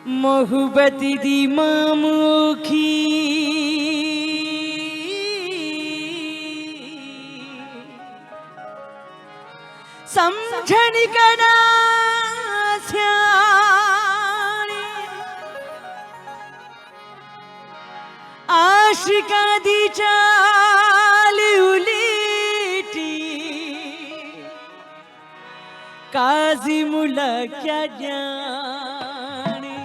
मोहब्बत दी मामूखी समझण कना स्याणे आशिका दी चाल उलीटी काजी मुला क्या जाने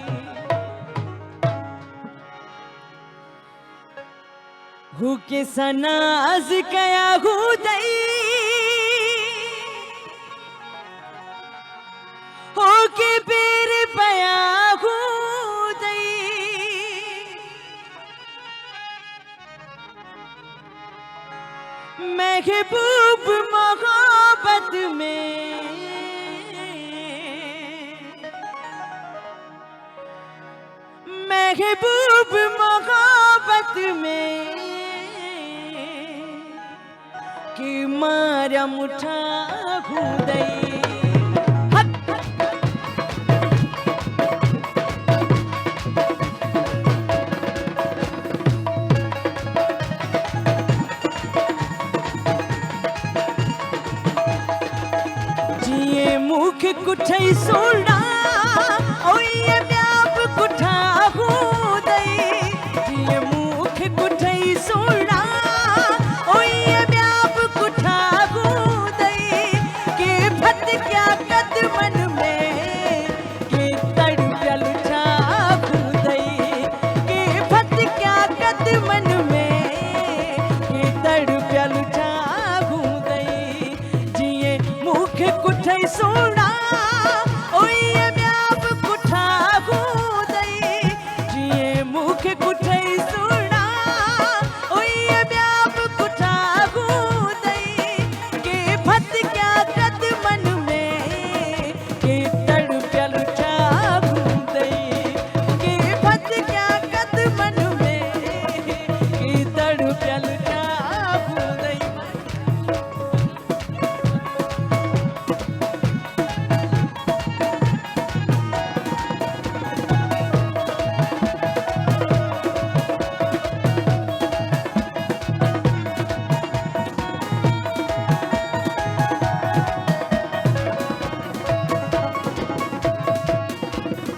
हु के सनाज कया हुदई हो के पेर पया हुदई महबूब मोहब्बत में महबूब मोहब्बत में कि मारा मुठा खुदई जिए मुख कुठई सोना ओए ब्याप कुठा हुदई जिए मुख कुठई सोना ओए ब्याप कुठा हुदई के फत क्या कदमन में के तड़पल उठा खुदई के फत क्या कदमन में के तड़पल उठा खुदई जिए मुख कुठई सोना ओए ब्याप कुठा खुदई जिए मुख कुठई सोना ओए ब्याप कुठा खुदई के फत क्या कदमन में के तड़पल उठा खुदई के फत क्या कदमन में के तड़पल उठा खुदई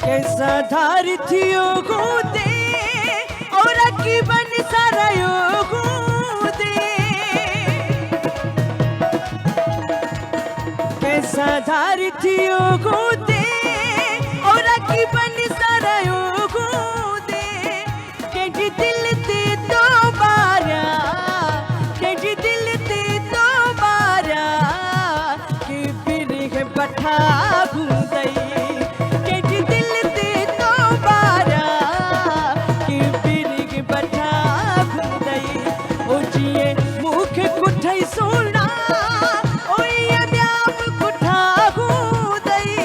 कैसा धार थियो गुदे और की बन सारायो गुदे कैसा धार थियो गुदे और की बन सारायो गुदे के दिल ते दोबारा के दिल ते दोबारा के फिर है पठा गुदई सोना ओए ब्याप कुठा खुदई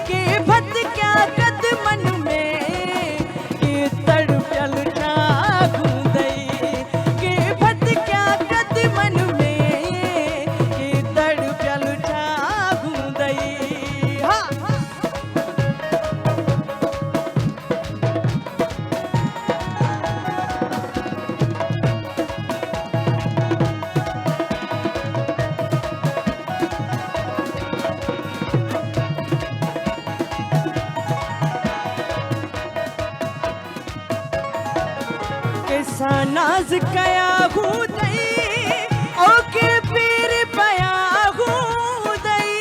के फत क्या कदमन में के तड़पल उठा खुदई के फत क्या कदमन में के तड़पल उठा खुदई हाँ कैसा नाज कया हुदई ओके पीर पया हुदई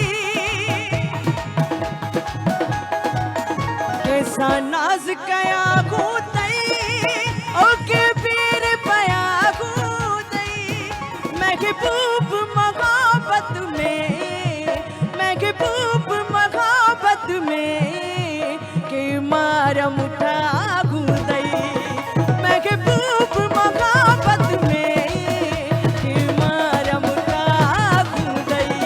कैसा नाज कया हुदई ओके पीर पया हुदई महबूब मोहब्बत में महबूब मोहब्बत में के मारा मुठा हुदई महबूब मोहब्बत में के मारा मुठा खुदई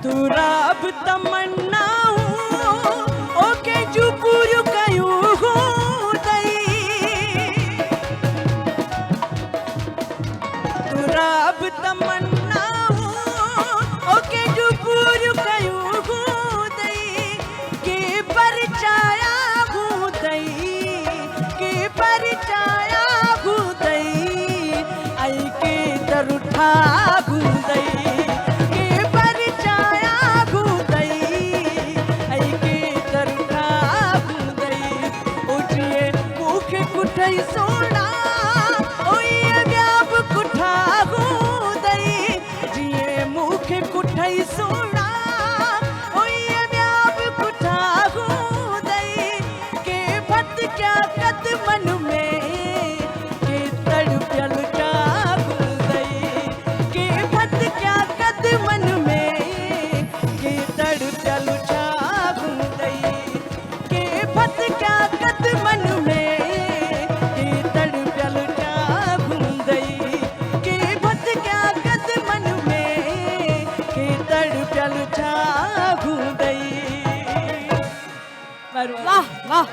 तू राब तमन्ना ओके जो पूरू कयूं दई तू राब तमन्ना ओके जो पूरू कयूं दई के परचाया दई के परचाया दई आई के दरुठा दई सोना ओए व्याप कुठा दई जिए मुखे कुठाई सोना ओए व्याप कुठा दई के भत क्या कद मन में के तड़प्यल चाहू दई के भत क्या कद मन में के तड़प्यल चाहू दई के भत क्या कद मन में वाह वाह।